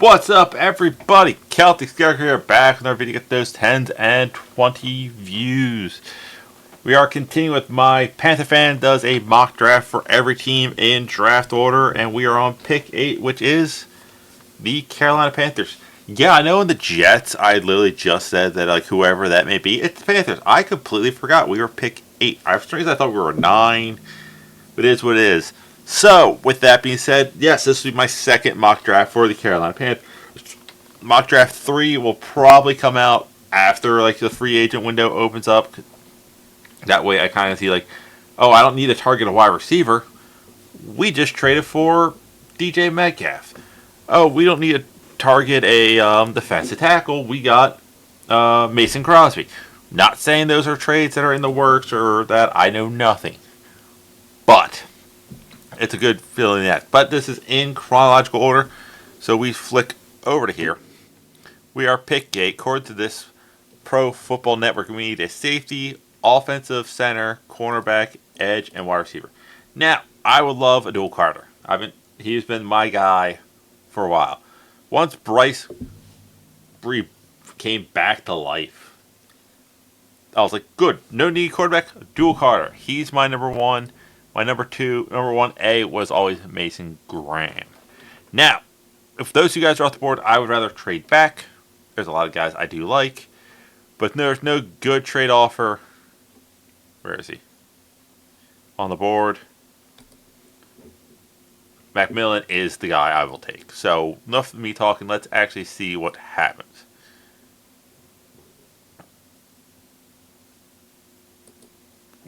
What's up, everybody? Celtic Scarecrow here, back with our video. Get those 10s and 20 views. We are continuing with my Panther fan does a mock draft for every team in draft order, and we are on pick 8, which is the Carolina Panthers. Yeah, I know in the Jets, I literally just said that like whoever that may be, it's the Panthers. I completely forgot we were pick 8. For some reason, I thought we were 9, but it is what it is. So, with that being said, yes, this will be my second mock draft for the Carolina Panthers. Mock draft 3 will probably come out after like the free agent window opens up. That way I kind of see like, oh, I don't need to target a wide receiver. We just traded for DJ Metcalf. Oh, we don't need to target a defensive tackle. We got Mason Crosby. Not saying those are trades that are in the works or that I know nothing. But it's a good feeling that. But this is in chronological order. So we flick over to here. We are pick 8. According to this Pro Football Network, we need a safety, offensive center, cornerback, edge, and wide receiver. Now, I would love a dual Carter. He's been my guy for a while. Once Bryce came back to life, I was like, good. No need quarterback, dual Carter. He's my number 1. My number 1A was always Mason Graham. Now, if those two guys are off the board, I would rather trade back. There's a lot of guys I do like, but there's no good trade offer. Where is he? On the board. Macmillan is the guy I will take. So, enough of me talking. Let's actually see what happens.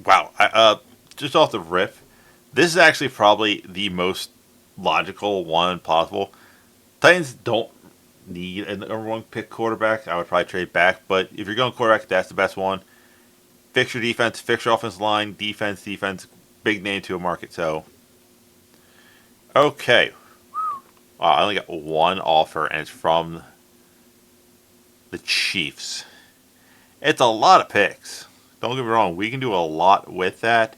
Wow. Just off the riff, this is actually probably the most logical one possible. Titans don't need a number 1 pick quarterback. I would probably trade back, but if you're going quarterback, that's the best one. Fix your defense, fix your offensive line, defense, big name to a market. So, okay. Wow, I only got one offer, and it's from the Chiefs. It's a lot of picks. Don't get me wrong, we can do a lot with that.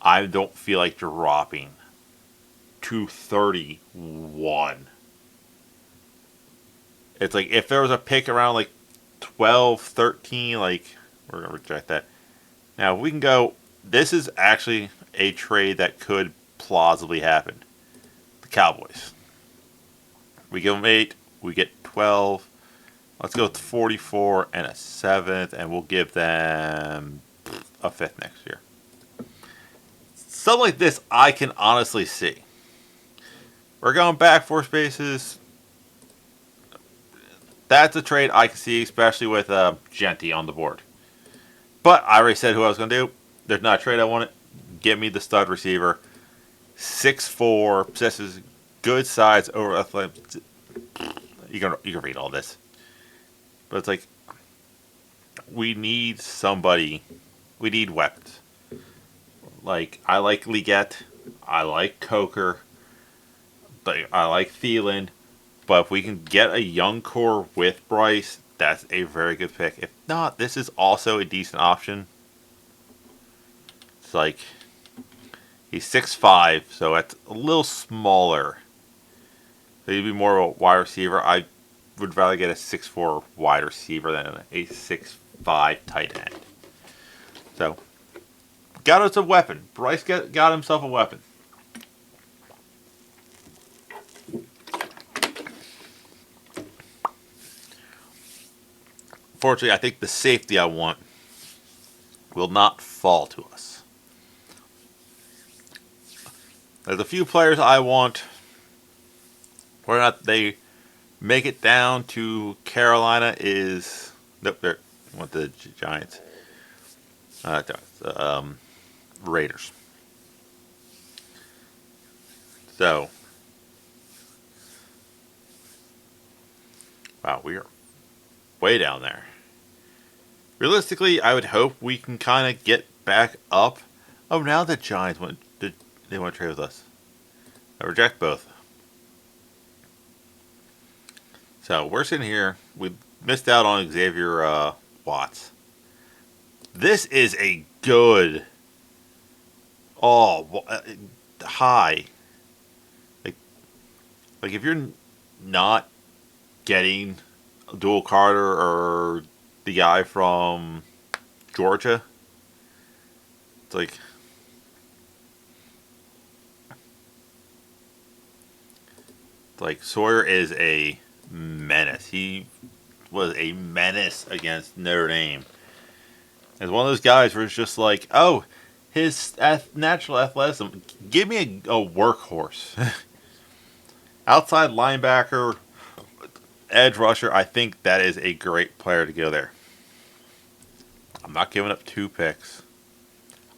I don't feel like dropping to 31. It's like if there was a pick around like 12, 13, like we're going to reject that. Now we can go, this is actually a trade that could plausibly happen. The Cowboys. We give them 8, we get 12. Let's go with 44 and a 7th, and we'll give them a 5th next year. Something like this I can honestly see. We're going back 4 spaces. That's a trade I can see, especially with Genty on the board. But I already said who I was going to do. There's not a trade I wanted. Give me the stud receiver. 6'4", possesses good size over athletic. You can read all this. But it's like, we need somebody. We need weapons. Like, I like Leggett. I like Coker. I like Thielen. But if we can get a young core with Bryce, that's a very good pick. If not, this is also a decent option. It's like, he's 6'5", so that's a little smaller. So he'd be more of a wide receiver. I would rather get a 6'4" wide receiver than a 6'5" tight end. So, got us a weapon. Bryce got himself a weapon. Fortunately, I think the safety I want will not fall to us. There's a few players I want. Whether or not they make it down to Carolina is... Nope, they want the Giants. Raiders. So, wow, we are way down there. Realistically, I would hope we can kind of get back up. Oh, now the Giants want to trade with us. I reject both. So we're sitting here. We missed out on Xavier Watts. This is a good. High. Like if you're not getting Dual Carter or the guy from Georgia. It's like Sawyer is a menace. He was a menace against Notre Dame. As one of those guys where it's just like, oh, his natural athleticism, give me a workhorse. Outside linebacker, edge rusher, I think that is a great player to go there. I'm not giving up 2 picks.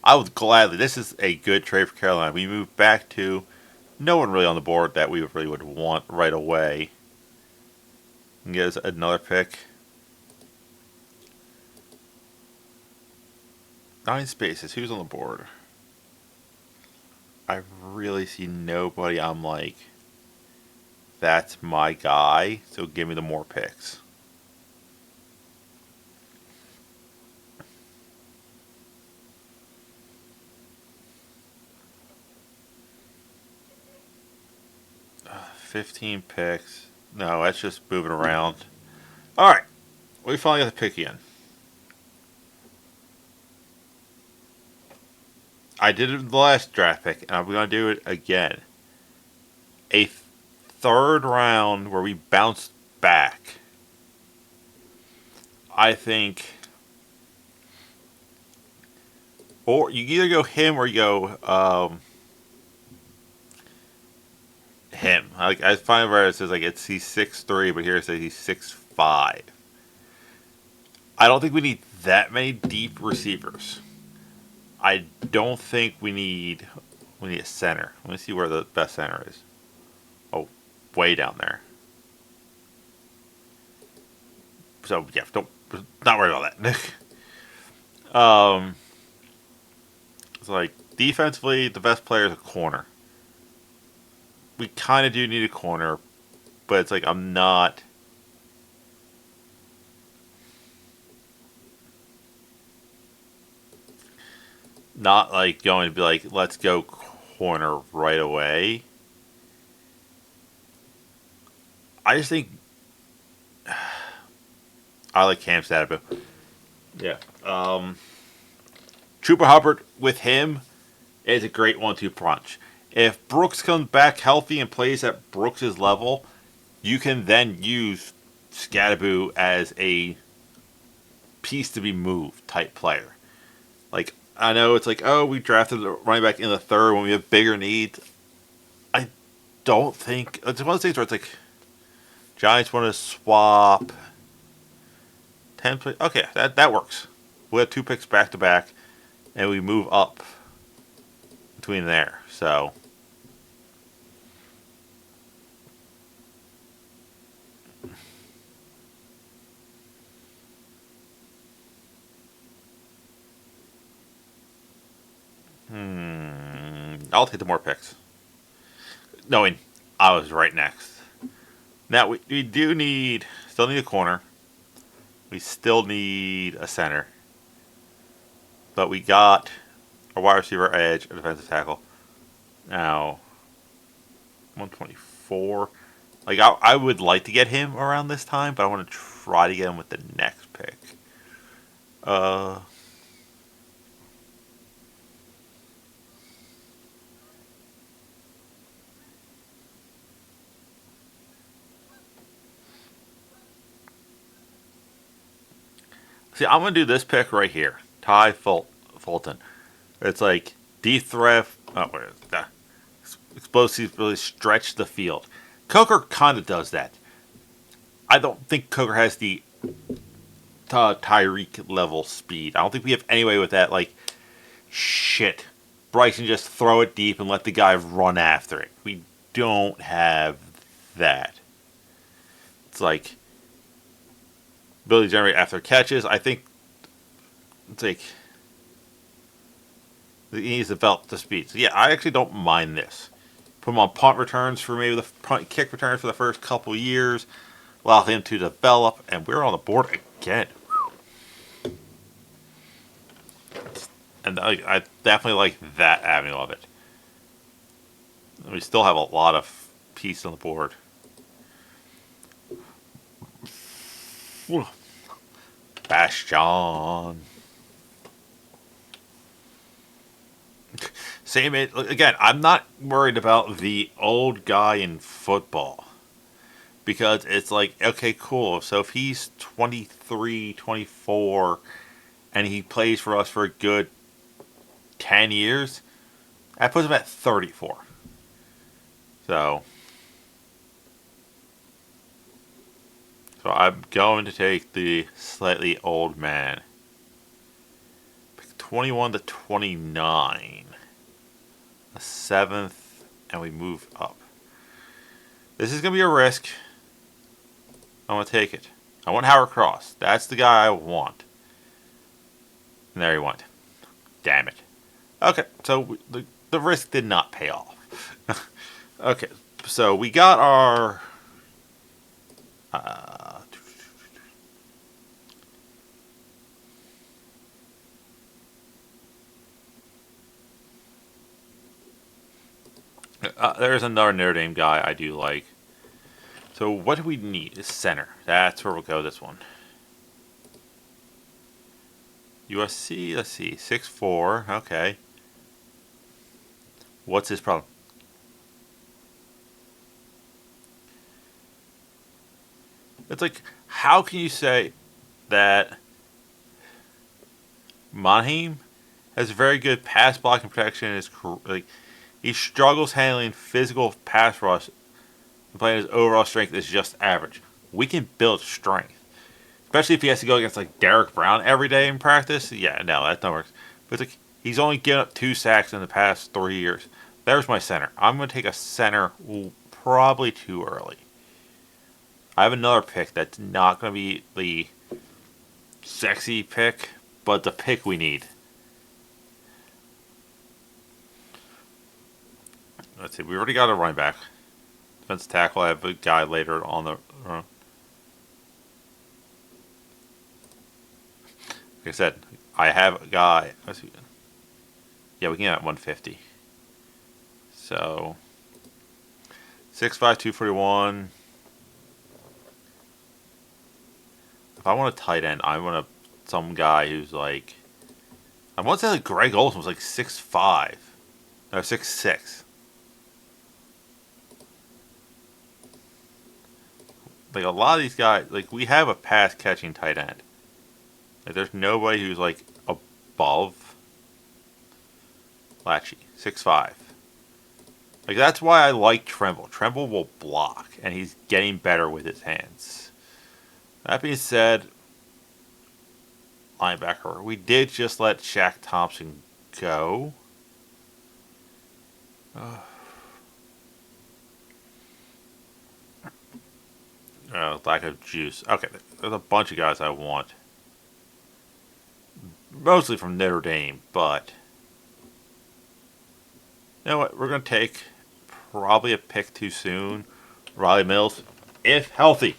I would gladly, this is a good trade for Carolina. We move back to no one really on the board that we really would want right away. And get us another pick. 9 spaces. Who's on the board? I really see nobody. I'm like, that's my guy. So give me the more picks. Uh, 15 picks. No, that's just moving around. All right, we finally got the pick again. I did it in the last draft pick, and I'm going to do it again. A third round where we bounced back. I think, or you either go him or you go him. Like I find where it says like he's 6'3", but here it says he's 6'5". I don't think we need that many deep receivers. I don't think we need a center. Let me see where the best center is. Oh, way down there. So yeah, not worry about that. It's like defensively, the best player is a corner. We kind of do need a corner, but it's like I'm not. Not like going to be like, let's go corner right away. I just think I like Cam Stadabo. Yeah. Trooper Hubbard with him is a great 1-2 punch. If Brooks comes back healthy and plays at Brooks' level, you can then use Scadaboo as a piece to be moved type player. Like, I know it's like, oh, we drafted a running back in the 3rd when we have bigger needs. I don't think it's one of those things where it's like Giants want to swap 10 play. Okay, that works. We have 2 picks back to back, and we move up between there. So I'll take the more picks, knowing I was right next. Now we still need a corner. We still need a center, but we got a wide receiver, edge, a defensive tackle. Now 124. Like I would like to get him around this time, but I want to try to get him with the next pick. See, I'm gonna do this pick right here, Ty Fulton. It's like deep threat. Oh, where is that? Explosives really stretch the field. Coker kind of does that. I don't think Coker has the Tyreek level speed. I don't think we have any way with that. Like, shit. Bryce can just throw it deep and let the guy run after it. We don't have that. It's like ability to generate after catches. I think it's like he needs to develop the speed. So yeah, I actually don't mind this. Put him on punt returns for maybe the punt kick returns for the first couple years. Allow him to develop, and we're on the board again. And I definitely like that avenue of it. We still have a lot of pieces on the board. Bastion. Same again. I'm not worried about the old guy in football because it's like, okay, cool. So if he's 23, 24, and he plays for us for a good 10 years, that puts him at 34. So I'm going to take the slightly old man. Pick 21 to 29. A 7th, and we move up. This is going to be a risk. I'm going to take it. I want Howard Cross. That's the guy I want. And there he went. Damn it. Okay, so the risk did not pay off. Okay, so we got our... there's another Notre Dame guy I do like. So what do we need? Is center. That's where we'll go this one. USC, let's see, 6'4", okay. What's his problem? It's like, how can you say that Monheim has very good pass blocking protection? He struggles handling physical pass rush, and playing his overall strength is just average. We can build strength. Especially if he has to go against like Derek Brown every day in practice. Yeah, no, that don't work. But it's like he's only given up 2 sacks in the past 3 years. There's my center. I'm going to take a center probably too early. I have another pick that's not going to be the sexy pick, but the pick we need. Let's see. We already got a running back. Defensive tackle. I have a guy later on the run. Like I said, I have a guy. Yeah, we can get at 150. So 6'5", 241. If I want a tight end, I want some guy who's like, I want to say like Greg Olson was like 6'5", no 6'6". Like a lot of these guys, like we have a pass catching tight end. Like there's nobody who's like above Latchy, 6'5". Like that's why I like Tremble. Tremble will block, and he's getting better with his hands. That being said, linebacker. We did just let Shaq Thompson go. Lack of juice. Okay, there's a bunch of guys I want. Mostly from Notre Dame, but you know what? We're going to take probably a pick too soon. Riley Mills, if healthy.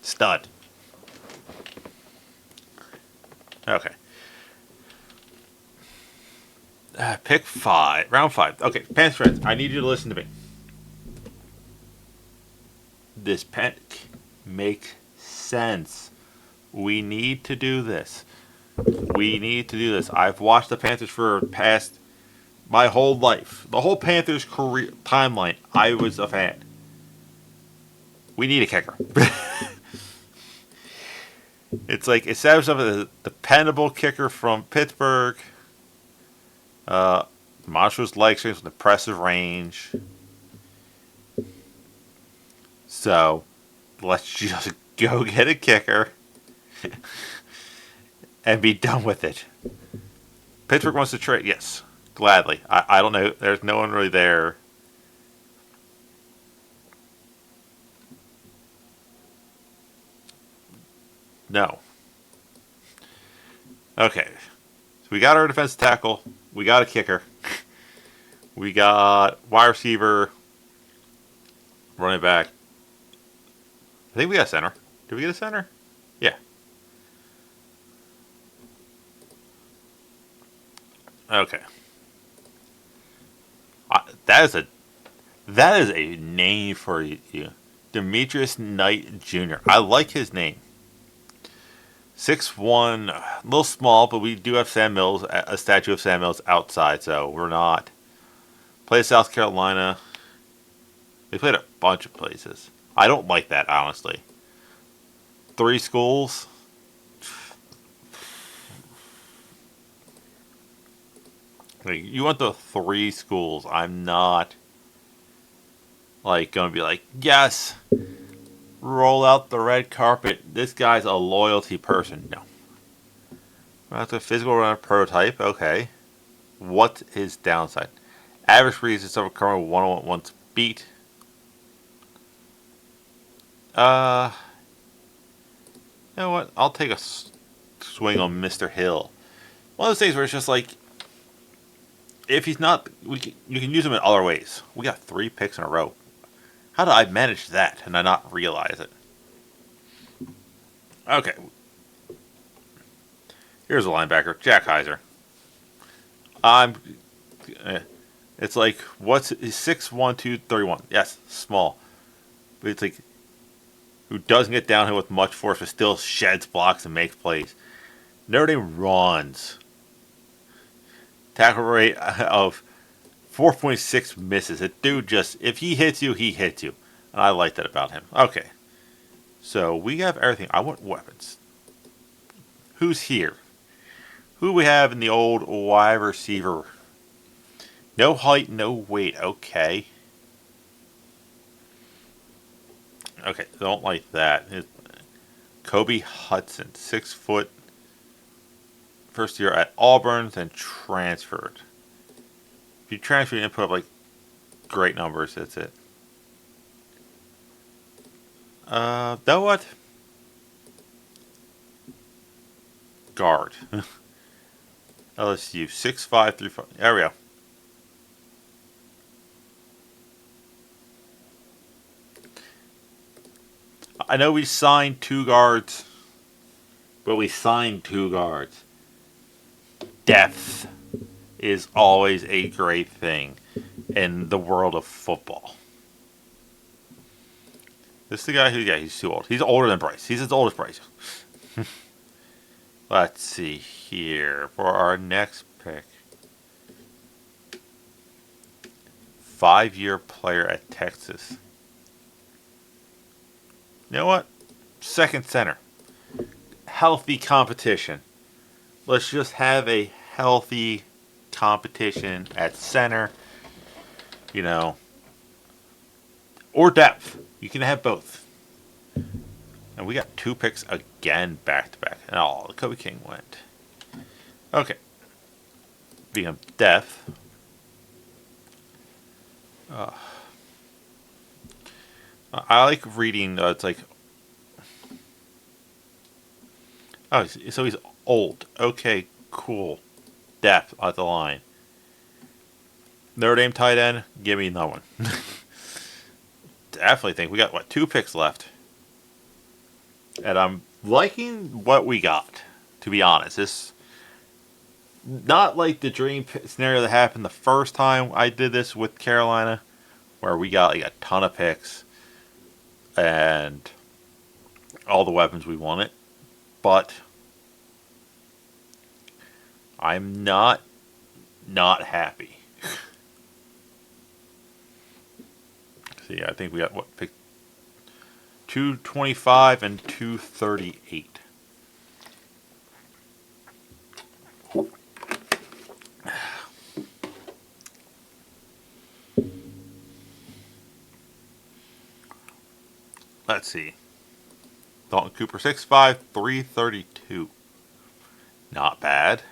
Stud. Okay. Pick 5. Round 5. Okay, Panthers friends, I need you to listen to me. This pick makes sense. We need to do this. We need to do this. I've watched the Panthers for past my whole life. The whole Panthers career timeline, I was a fan. We need a kicker. It's like establish a dependable kicker from Pittsburgh. Monstrous leg strength with impressive range. So let's just go get a kicker and be done with it. Pittsburgh wants to trade. Yes, gladly. I don't know. There's no one really there. No. Okay. So we got our defensive tackle. We got a kicker. We got wide receiver, running back. I think we got a center. Did we get a center? Yeah. Okay. That is a name for you. Demetrius Knight Jr. I like his name. 6'1", a little small, but we do have Sam Mills, a statue of Sam Mills outside, so we're not. Played South Carolina. They played a bunch of places. I don't like that, honestly. 3 schools. Like, you want the 3 schools. I'm not, like, gonna be like, yes, roll out the red carpet. This guy's a loyalty person. No. That's a physical runner prototype. Okay. What is downside? Average speed is overcoming 101 beat. You know what? I'll take a swing on Mr. Hill. One of those things where it's just like, if he's not, you can use him in other ways. We got 3 picks in a row. How did I manage that and I not realize it? Okay. Here's a linebacker, Jack Heiser. It's like, what's 6'1", 231? Yes, small. But it's like, who doesn't get downhill with much force but still sheds blocks and makes plays. Notre Dame runs. Tackle rate of 4.6 misses. A dude just, if he hits you, he hits you. And I like that about him. Okay. So we have everything. I want weapons. Who's here? Who we have in the old wide receiver? No height, no weight. Okay. Okay, don't like that. Kobe Hudson, 6 foot. First year at Auburn, then transferred. If you transfer, you didn't put up like great numbers. That's it. Know what? Guard. LSU 6'5", 3'5". There we go. I know we signed 2 guards, but we signed 2 guards. Depth is always a great thing in the world of football. This is the guy who, yeah, he's too old. He's older than Bryce. He's as old as Bryce. Let's see here for our next pick. 5-year player at Texas. You know what? Second center. Healthy competition. Let's just have a healthy competition at center. You know. Or depth. You can have both. And we got 2 picks again back to back. And the Kobe King went. Okay. Being of depth. I like reading, it's like, oh, so he's old. Okay, cool. Depth at the line. Notre Dame tight end, give me another one. Definitely think we got, what, 2 picks left. And I'm liking what we got, to be honest. This, not like the dream scenario that happened the first time I did this with Carolina, where we got like a ton of picks and all the weapons we wanted. But I'm not happy. See, I think we got, what, pick 225 and 238. Let's see. Dalton Cooper, 6'5", 332. Not bad.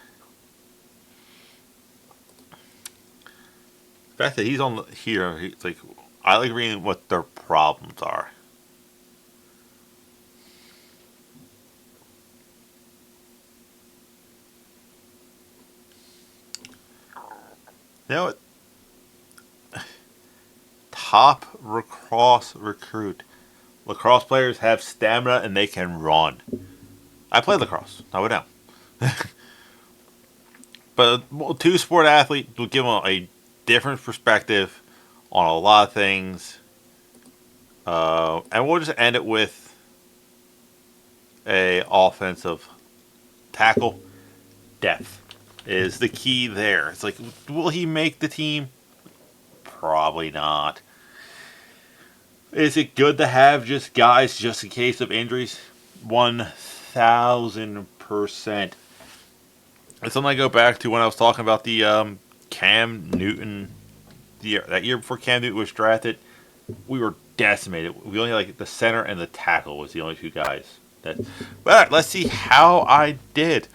The fact that he's on here, it's like, I like reading what their problems are. You know what? Top lacrosse recruit. Lacrosse players have stamina and they can run. I play lacrosse. I would know. But a 2-sport athlete will give them a different perspective on a lot of things. And we'll just end it with a offensive tackle, depth is the key there. It's like, will he make the team? Probably not. Is it good to have just guys just in case of injuries? 1,000%. It's something I go back to when I was talking about the Cam Newton. That year before Cam Newton was drafted, we were decimated. We only had like the center and the tackle was the only two guys. But let's see how I did.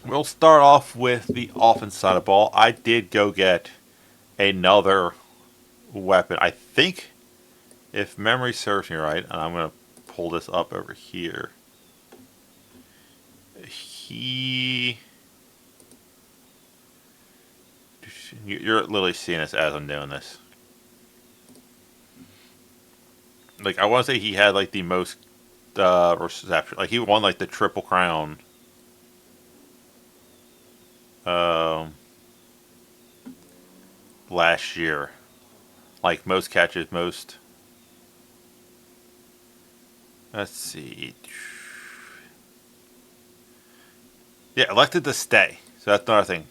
We'll start off with the offense side of the ball. I did go get another weapon. I think, if memory serves me right, and I'm going to pull this up over here. You're literally seeing this as I'm doing this. Like, I want to say he had like the most reception. Like, he won like the Triple Crown. Last year. Like, most catches, most. Let's see. Yeah, elected to stay. So that's another thing.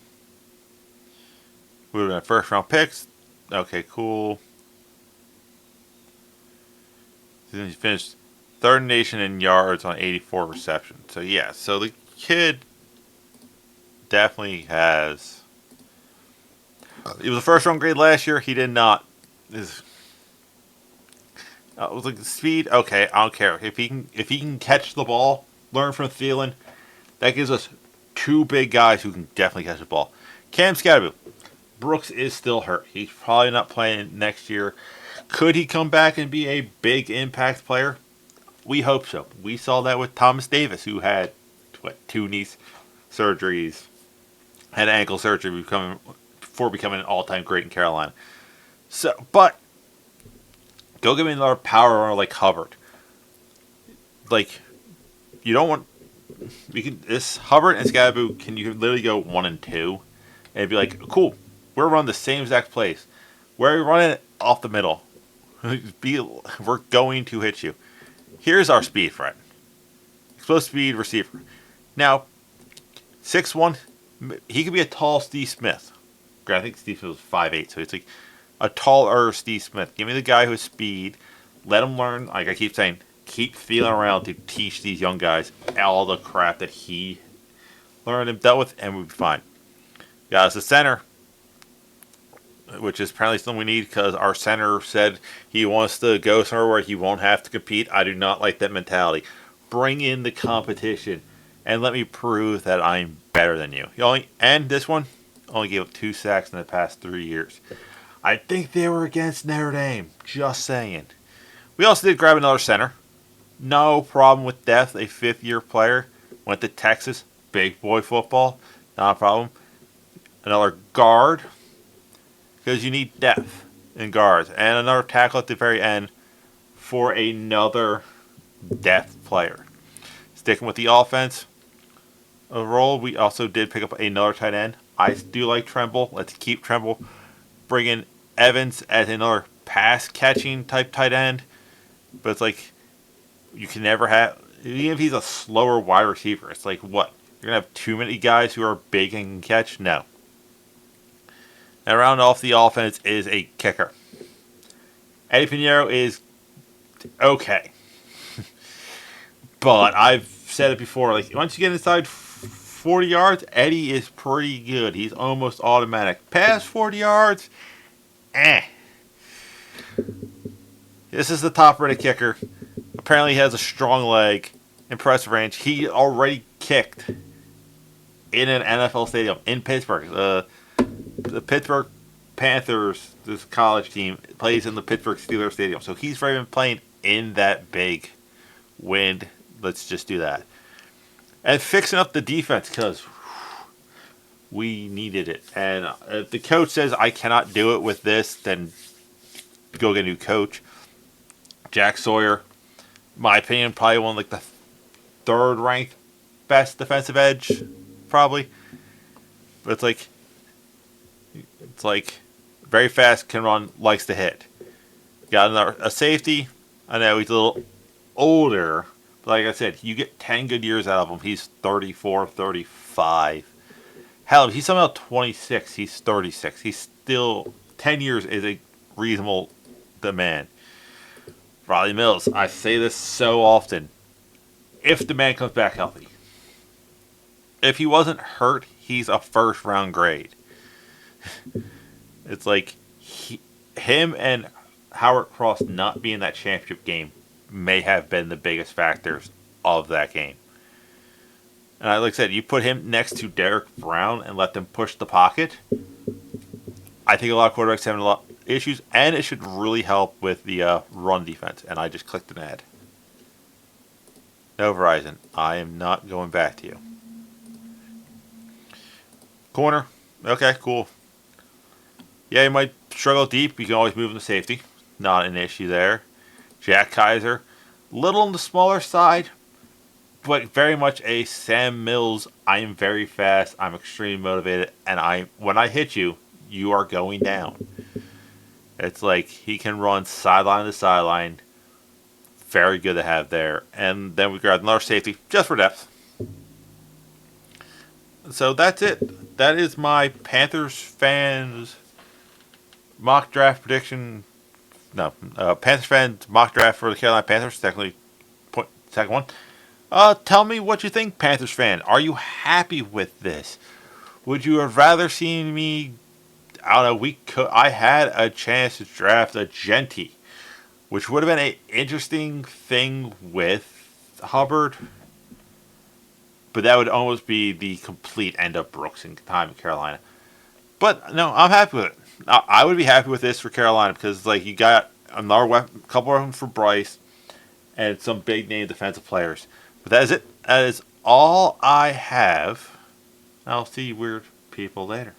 We would have been first round picks. Okay, cool. Then he finished third nation in yards on 84 receptions. So yeah, so the kid definitely has. He was a first round grade last year. He did not. It was like speed. Okay, I don't care if he can catch the ball, learn from Thielen. That gives us two big guys who can definitely catch the ball. Cam Scatterby. Brooks is still hurt. He's probably not playing next year. Could he come back and be a big impact player? We hope so. We saw that with Thomas Davis, who had two knee surgeries, had ankle surgery before becoming an all-time great in Carolina. So, but go give me another power runner like Hubbard. Like, you don't want. This Hubbard and Scatterby, you can literally go 1 and 2, and be like, cool. We're running the same exact plays. We're running it off the middle. We're going to hit you. Here's our speed friend. Explosive speed receiver. Now, 6'1", he could be a tall Steve Smith. I think Steve Smith was 5'8", so it's like a taller Steve Smith. Give me the guy who has speed. Let him learn. Like I keep saying, keep feeling around to teach these young guys all the crap that he learned and dealt with, and we'll be fine. Got us a center, which is apparently something we need because our center said he wants to go somewhere where he won't have to compete. I do not like that mentality. Bring in the competition and let me prove that I'm better than you. And this one only gave up 2 sacks in the past 3 years. I think they were against Notre Dame. Just saying. We also did grab another center. No problem with depth. A fifth-year player. Went to Texas. Big boy football. Not a problem. Another guard. Because you need depth in guards. And another tackle at the very end for another depth player. Sticking with the offense role, we also did pick up another tight end. I do like Tremble. Let's keep Tremble. Bring in Evans as another pass-catching type tight end. But it's like, you can never have, even if he's a slower wide receiver, it's like, what? You're going to have too many guys who are big and can catch? No. And round off the offense is a kicker. Eddie Pinheiro is okay. But I've said it before, like, once you get inside 40 yards, Eddie is pretty good. He's almost automatic. Past 40 yards, This is the top-rated kicker. Apparently he has a strong leg, impressive range. He already kicked in an NFL stadium in Pittsburgh. The Pittsburgh Panthers, this college team, plays in the Pittsburgh Steelers Stadium. So he's already been playing in that big wind. Let's just do that. And fixing up the defense because we needed it. And if the coach says I cannot do it with this, then go get a new coach. Jack Sawyer, my opinion, probably one of like the third-ranked best defensive edge, probably. But it's like very fast, can run, likes to hit. Got a safety. I know he's a little older, like I said, you get 10 good years out of him. He's 34, 35. Hell, if he's somehow 26, he's 36. He's still 10 years is a reasonable demand. Riley Mills, I say this so often. If the man comes back healthy, if he wasn't hurt, he's a first round grade. It's like him and Howard Cross not being in that championship game may have been the biggest factors of that game. And like I said, you put him next to Derek Brown and let them push the pocket. I think a lot of quarterbacks having a lot of issues, and it should really help with the run defense. And I just clicked an ad. No, Verizon, I am not going back to you. Corner. Okay, cool. Yeah, you might struggle deep. You can always move into safety. Not an issue there. Jack Kaiser. Little on the smaller side, but very much a Sam Mills. I am very fast. I'm extremely motivated. And when I hit you, you are going down. It's like he can run sideline to sideline. Very good to have there. And then we grabbed another safety just for depth. So that's it. That is my Panthers fans mock draft prediction. No, Panthers fans mock draft for the Carolina Panthers. Second one. Tell me what you think, Panthers fan. Are you happy with this? Would you have rather seen me? I don't know. I had a chance to draft a Genty, which would have been an interesting thing with Hubbard. But that would almost be the complete end of Brooks in time in Carolina. But no, I'm happy with it. I would be happy with this for Carolina because like you got another couple of them for Bryce and some big name defensive players. But that is it. That is all I have. I'll see you weird people later.